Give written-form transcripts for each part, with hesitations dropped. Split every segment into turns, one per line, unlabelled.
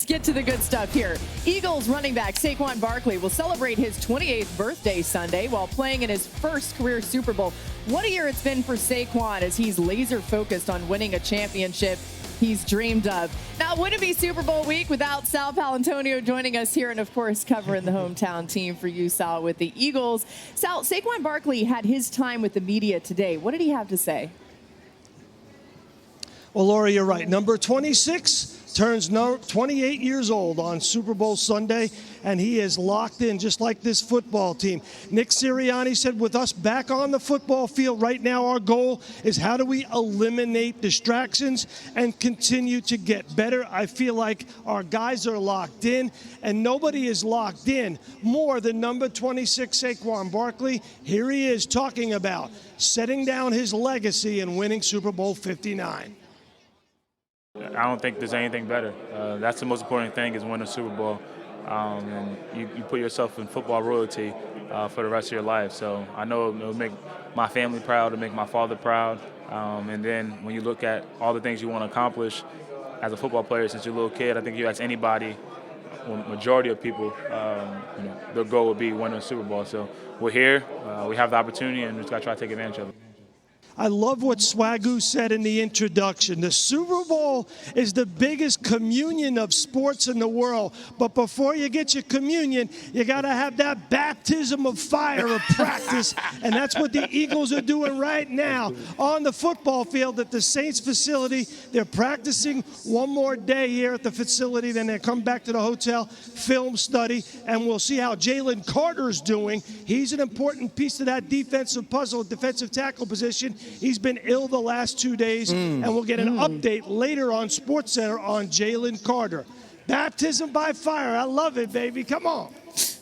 get to the good stuff here. Eagles running back Saquon Barkley will celebrate his 28th birthday Sunday while playing in his first career Super Bowl. What a year it's been for Saquon as he's laser focused on winning a championship he's dreamed of. Now, it wouldn't be Super Bowl week without Sal Pal joining us here and, of course, covering the hometown team for you, Sal, with the Eagles. Sal, Saquon Barkley had his time with the media today. What did he have to say?
Well, Laura, you're right. Number 26 turns 28 years old on Super Bowl Sunday, and he is locked in just like this football team. Nick Sirianni said, with us back on the football field right now, our goal is how do we eliminate distractions and continue to get better. I feel like our guys are locked in, and nobody is locked in more than number 26 Saquon Barkley. Here he is talking about setting down his legacy and winning Super Bowl 59.
I don't think there's anything better. That's the most important thing is win a Super Bowl. And you put yourself in football royalty for the rest of your life. So I know it'll make my family proud, it'll make my father proud. And then when you look at all the things you want to accomplish as a football player since you're a little kid, I think you ask anybody, well, majority of people, their goal would be winning a Super Bowl. So we're here, we have the opportunity, and we just got to try to take advantage of it.
I love what Swagu said in the introduction. The Super Bowl is the biggest communion of sports in the world. But before you get your communion, you got to have that baptism of fire of practice. And that's what the Eagles are doing right now on the football field at the Saints facility. They're practicing one more day here at the facility. Then they come back to the hotel, film study, and we'll see how Jalen Carter's doing. He's an important piece of that defensive puzzle, defensive tackle position. He's been ill the last 2 days, and we'll get an update later on SportsCenter on Jalen Carter. Baptism by fire. I love it, baby. Come on.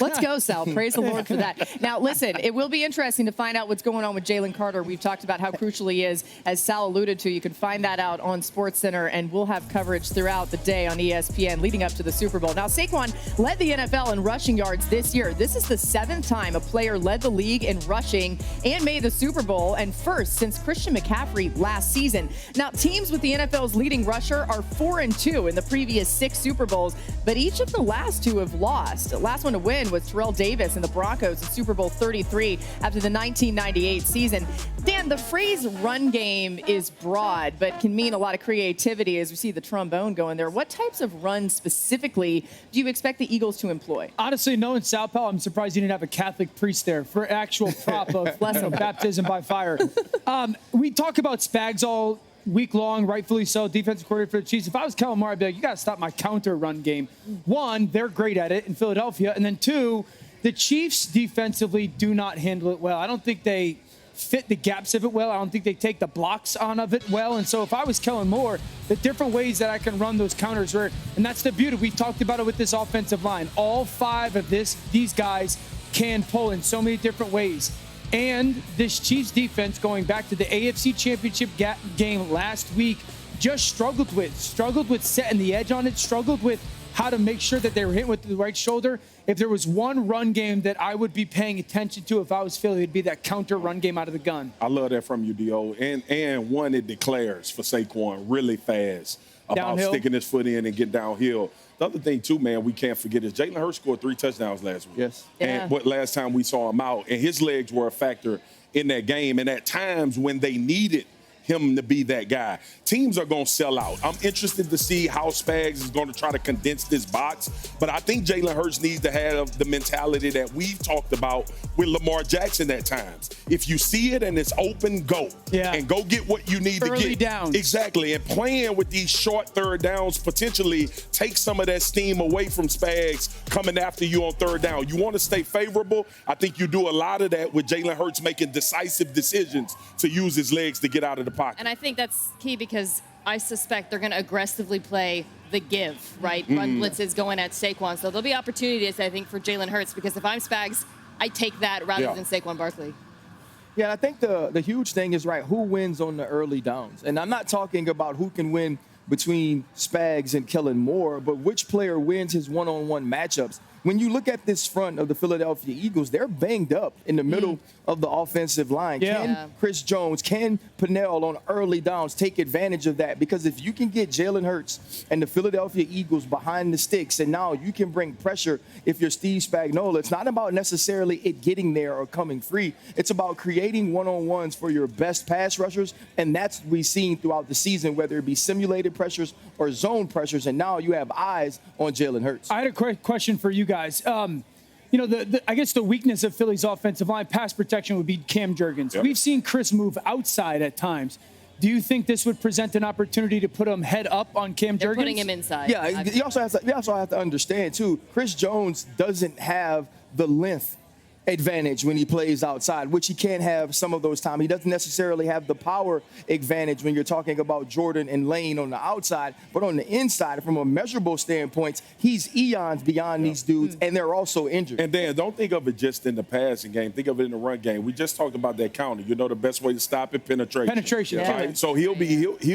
Let's go, Sal. Praise the Lord for that. Now, listen, it will be interesting to find out what's going on with Jalen Carter. We've talked about how crucial he is. As Sal alluded to, you can find that out on SportsCenter, and we'll have coverage throughout the day on ESPN leading up to the Super Bowl. Now, Saquon led the NFL in rushing yards this year. This is the 7th time a player led the league in rushing and made the Super Bowl, and first since Christian McCaffrey last season. Now, teams with the NFL's leading rusher are 4-2 in the previous 6 Super Bowls, but each of the last 2 have lost. The last one to win was Terrell Davis and the Broncos in Super Bowl 33 after the 1998 season. Dan, the phrase run game is broad, but can mean a lot of creativity as we see the trombone going there. What types of runs specifically do you expect the Eagles to employ?
Honestly, knowing Sal Pal, I'm surprised you didn't have a Catholic priest there for actual prop of baptism by fire. We talk about Spags all week long, rightfully so, defensive coordinator for the Chiefs. If I was Kellen Moore, I'd be like, you got to stop my counter run game. 1, they're great at it in Philadelphia. And then 2, the Chiefs defensively do not handle it well. I don't think they fit the gaps of it well. I don't think they take the blocks on of it well. And so if I was Kellen Moore, the different ways that I can run those counters are, and that's the beauty. We talked about it with this offensive line. All 5 of these guys can pull in so many different ways. And this Chiefs defense, going back to the AFC Championship game last week, just struggled with setting the edge on it, struggled with how to make sure that they were hitting with the right shoulder. If there was one run game that I would be paying attention to if I was Philly, it'd be that counter run game out of the gun.
I love that from you, D.O. And one, it declares for Saquon really fast about
downhill,
sticking his foot in and get downhill. The other thing, too, man, we can't forget is Jalen Hurts scored 3 touchdowns last week.
Yes.
And last time we saw him out, and his legs were a factor in that game. And at times when they needed him to be that guy, teams are going to sell out. I'm interested to see how Spags is going to try to condense this box. But I think Jalen Hurts needs to have the mentality that we've talked about with Lamar Jackson at times. If you see it and it's open, go.
Yeah.
And go get what you need to get.
Early downs.
Exactly. And playing with these short third downs potentially takes some of that steam away from Spags coming after you on third down. You want to stay favorable. I think you do a lot of that with Jalen Hurts making decisive decisions to use his legs to get out of the pocket.
And I think that's key because I suspect they're going to aggressively play the give, right? Run blitzes going at Saquon. So there'll be opportunities, I think, for Jalen Hurts because if I'm Spags, I take that rather than Saquon Barkley.
Yeah, I think the huge thing is, right, who wins on the early downs. And I'm not talking about who can win between Spags and Kellen Moore, but which player wins his one-on-one matchups? When you look at this front of the Philadelphia Eagles, they're banged up in the middle of the offensive line.
Yeah.
Can Chris Jones, can Pennell on early downs take advantage of that? Because if you can get Jalen Hurts and the Philadelphia Eagles behind the sticks, and now you can bring pressure if you're Steve Spagnuolo, it's not about necessarily it getting there or coming free. It's about creating one-on-ones for your best pass rushers, and that's what we've seen throughout the season, whether it be simulated pressures or zone pressures, and now you have eyes on Jalen Hurts.
I had a question for you guys. I guess the weakness of Philly's offensive line, pass protection, would be Cam Jurgens.
Yep.
We've seen Chris move outside at times. Do you think this would present an opportunity to put him head up on Cam Jurgens?
They're putting him inside.
Yeah, you also have to understand, too, Chris Jones doesn't have the length advantage when he plays outside, which he can have some of those times. He doesn't necessarily have the power advantage when you're talking about Jordan and Lane on the outside, but on the inside, from a measurable standpoint, he's eons beyond these dudes, and they're also injured.
And Dan, don't think of it just in the passing game. Think of it in the run game. We just talked about that counter. You know the best way to stop it, penetration.
Penetration,
Yeah.
Right? So he'll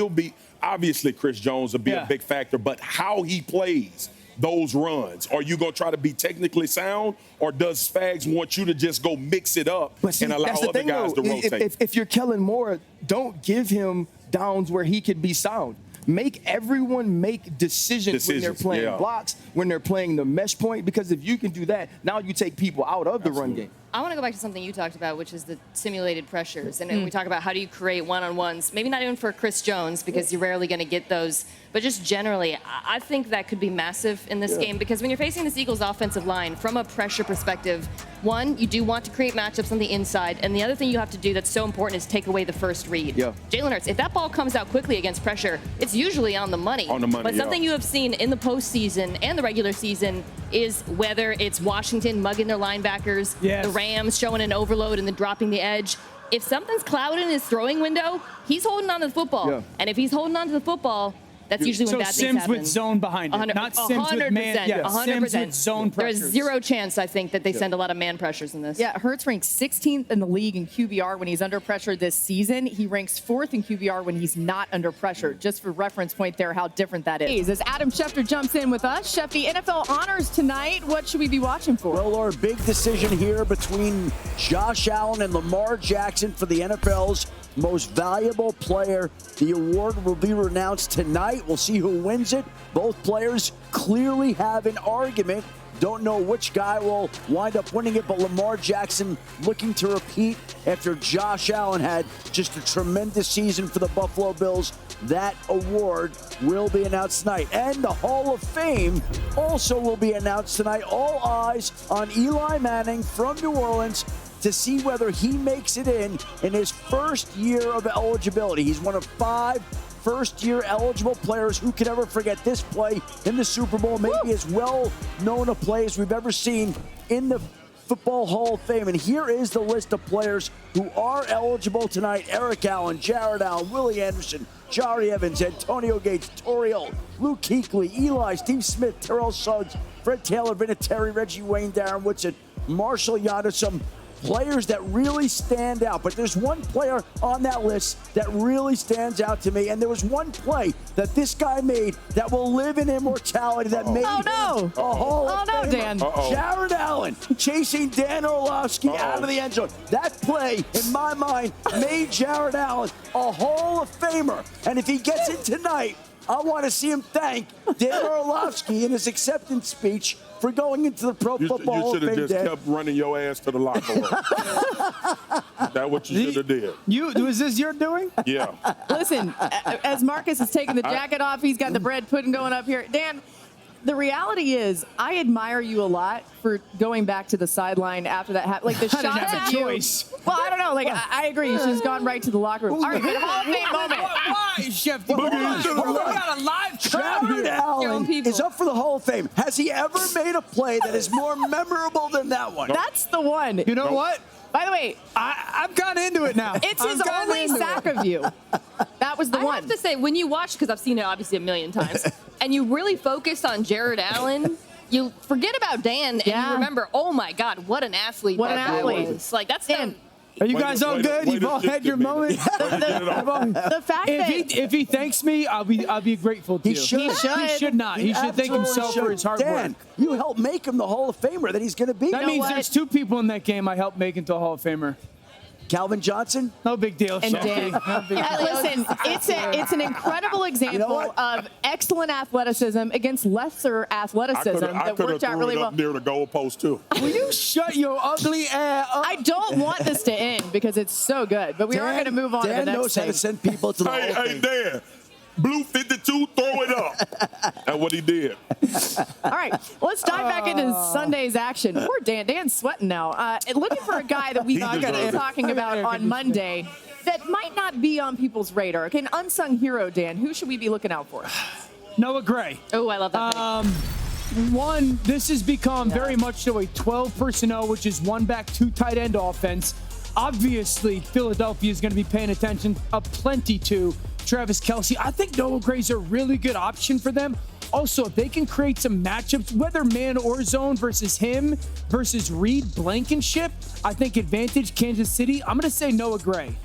be obviously Chris Jones will be a big factor, but how he plays those runs. Are you going to try to be technically sound, or does Spags want you to just go mix it up and allow
that's the
other
thing,
guys
though.
to rotate?
If you're Kellen Moore, don't give him downs where he could be sound. Make everyone make decisions when they're playing blocks, when they're playing the mesh point, because if you can do that, now you take people out of the run game.
I want to go back to something you talked about, which is the simulated pressures. And we talk about how do you create one-on-ones, maybe not even for Chris Jones, because you're rarely going to get those, but just generally, I think that could be massive in this game, because when you're facing this Eagles offensive line, from a pressure perspective, one, you do want to create matchups on the inside, and the other thing you have to do that's so important is take away the first read.
Yeah.
Jalen Hurts, if that ball comes out quickly against pressure, it's usually on the money.
On the money,
But something you have seen in the postseason and the regular season is whether it's Washington mugging their linebackers, the Rams showing an overload and then dropping the edge. If something's clouding his throwing window, he's holding on to the football. Yeah. And if he's holding on to the football, that's usually when bad things happen.
So Sims with zone behind it, not Sims with man. Yeah,
100%.
Sims with zone pressures.
There's zero chance, I think, that they send a lot of man pressures in this.
Yeah, Hurts ranks 16th in the league in QBR when he's under pressure this season. He ranks 4th in QBR when he's not under pressure. Just for reference point there, how different that is. As Adam Schefter jumps in with us, Shefty, NFL honors tonight. What should we be watching for?
Well, our big decision here between Josh Allen and Lamar Jackson for the NFL's most valuable player. The award will be announced tonight. We'll see who wins it. Both players clearly have an argument. Don't know which guy will wind up winning it, but Lamar Jackson looking to repeat after Josh Allen had just a tremendous season for the Buffalo Bills. That award will be announced tonight. And the Hall of Fame also will be announced tonight. All eyes on Eli Manning from New Orleans to see whether he makes it in his first year of eligibility. He's one of 5 first-year eligible players. Who can ever forget this play in the Super Bowl? Maybe as well-known a play as we've ever seen in the Football Hall of Fame. And here is the list of players who are eligible tonight. Eric Allen, Jared Allen, Willie Anderson, Jari Evans, Antonio Gates, Torrey Holt, Luke Kuechly, Eli, Steve Smith, Terrell Suggs, Fred Taylor, Vinatieri, Reggie Wayne, Darren Woodson, Marshall Yanda. Some players that really stand out. But there's one player on that list that really stands out to me, and there was one play that this guy made that will live in immortality that made him a Hall of Famer.
Dan.
Jared Allen chasing Dan Orlovsky out of the end zone. That play, in my mind, made Jared Allen a Hall of Famer. And if he gets it tonight, I want to see him thank Dan Orlovsky in his acceptance speech for going into the Pro Football Hall of Fame.
You should have just kept running your ass to the locker room. That's what you should have did.
Was this your doing?
Yeah.
Listen, as Marcus is taking the jacket off, he's got the bread pudding going up here. Dan, the reality is, I admire you a lot for going back to the sideline after that. Like the shots
have
of
a
you.
choice.
Well, I don't know. Like I agree. You should have gone right to the locker room. All right, but Hall of Fame moment.
Why, Chef? We got a live crowd
Jared
here.
Allen is up for the Hall of Fame. Has he ever made a play that is more memorable than that one?
That's the one.
You know what?
By the way,
I've gone into it now.
It's his only sack of you. That was the one.
I have to say, when you watch, because I've seen it obviously a million times, and you really focus on Jared Allen, you forget about Dan, and you remember, oh my God, what an athlete!
What an athlete!
Was. Like that's
Dan.
Are you guys all good? You've all had your moment.
The fact that
If he thanks me, I'll be grateful to you.
He
should not. He should thank himself for his hard
Dan,
work.
you helped make him the Hall of Famer that he's going to be.
That means there's 2 people in that game I helped make into a Hall of Famer.
Calvin Johnson?
No big deal.
And
Sean.
Dan.
No big deal.
Listen, it's an incredible example of excellent athleticism against lesser athleticism
I
that
could have
worked out
threw
really
it
well.
up near the goalpost, too.
Will you shut your ugly ass up?
I don't want this to end because it's so good, but we are going to move on to the
Dan
next
knows how
thing.
to send people to the Hall of
Hey,
Fame.
Dan. Blue 52, throw it up. That's what he did.
All right, let's dive back into Sunday's action. Poor Dan. Dan's sweating now. Looking for a guy that we've been
deserved it.
talking about on Monday that might not be on people's radar. Okay, an unsung hero, Dan. Who should we be looking out for?
Noah Gray.
Oh, I love that.
One, this has become very much so a 12 personnel, which is 1 back, 2 tight end offense. Obviously, Philadelphia is going to be paying attention plenty to Travis Kelce. I think Noah Gray's a really good option for them. Also, if they can create some matchups, whether man or zone versus him versus Reed Blankenship, I think advantage Kansas City. I'm going to say Noah Gray.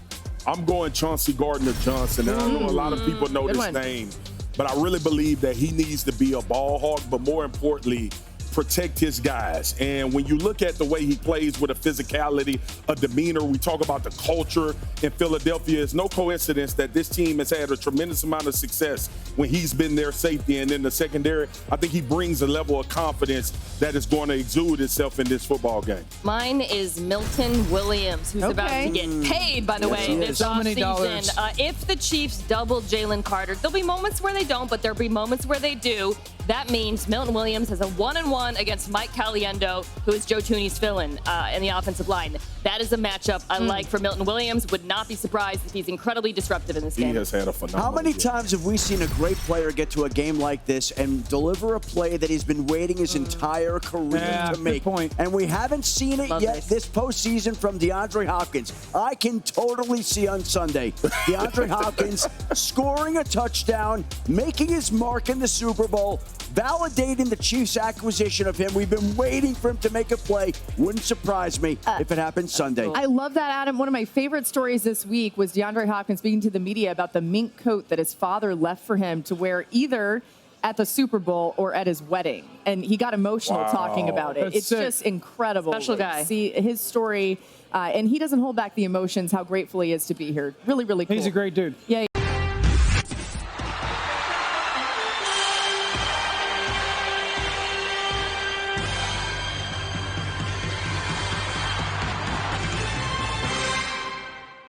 I'm going Chauncey Gardner-Johnson. And I know a lot of people know
Good
this
one.
name, but I really believe that he needs to be a ball hawk, but more importantly, protect his guys. And when you look at the way he plays with a physicality, a demeanor, we talk about the culture in Philadelphia. It's no coincidence that this team has had a tremendous amount of success when he's been their safety. And in the secondary, I think he brings a level of confidence that is going to exude itself in this football game.
Mine is Milton Williams, who's about to get paid, by the way,
he
this
is.
So many dollars.
offseason. If the Chiefs double Jalen Carter, there'll be moments where they don't, but there'll be moments where they do. That means Milton Williams has a 1-on-1 against Mike Caliendo, who is Joe Thuney's fill-in in the offensive line. That is a matchup I like for Milton Williams. Would not be surprised if he's incredibly disruptive in this
He
game.
has had a phenomenal
How many
year.
times have we seen a great player get to a game like this and deliver a play that he's been waiting his entire career
Yeah,
to
good
make?
point.
And we haven't seen it
Love
yet
this.
postseason from DeAndre Hopkins. I can totally see on Sunday DeAndre Hopkins scoring a touchdown, making his mark in the Super Bowl, validating the Chiefs' acquisition of him. We've been waiting for him to make a play. Wouldn't surprise me if it happened Sunday.
I love that, Adam. One of my favorite stories this week was DeAndre Hopkins speaking to the media about the mink coat that his father left for him to wear either at the Super Bowl or at his wedding. And he got emotional talking about it.
That's
It's
sick.
just incredible.
Special guy.
See his story, and he doesn't hold back the emotions, how grateful he is to be here. Really, really cool.
He's a great dude.
Yeah.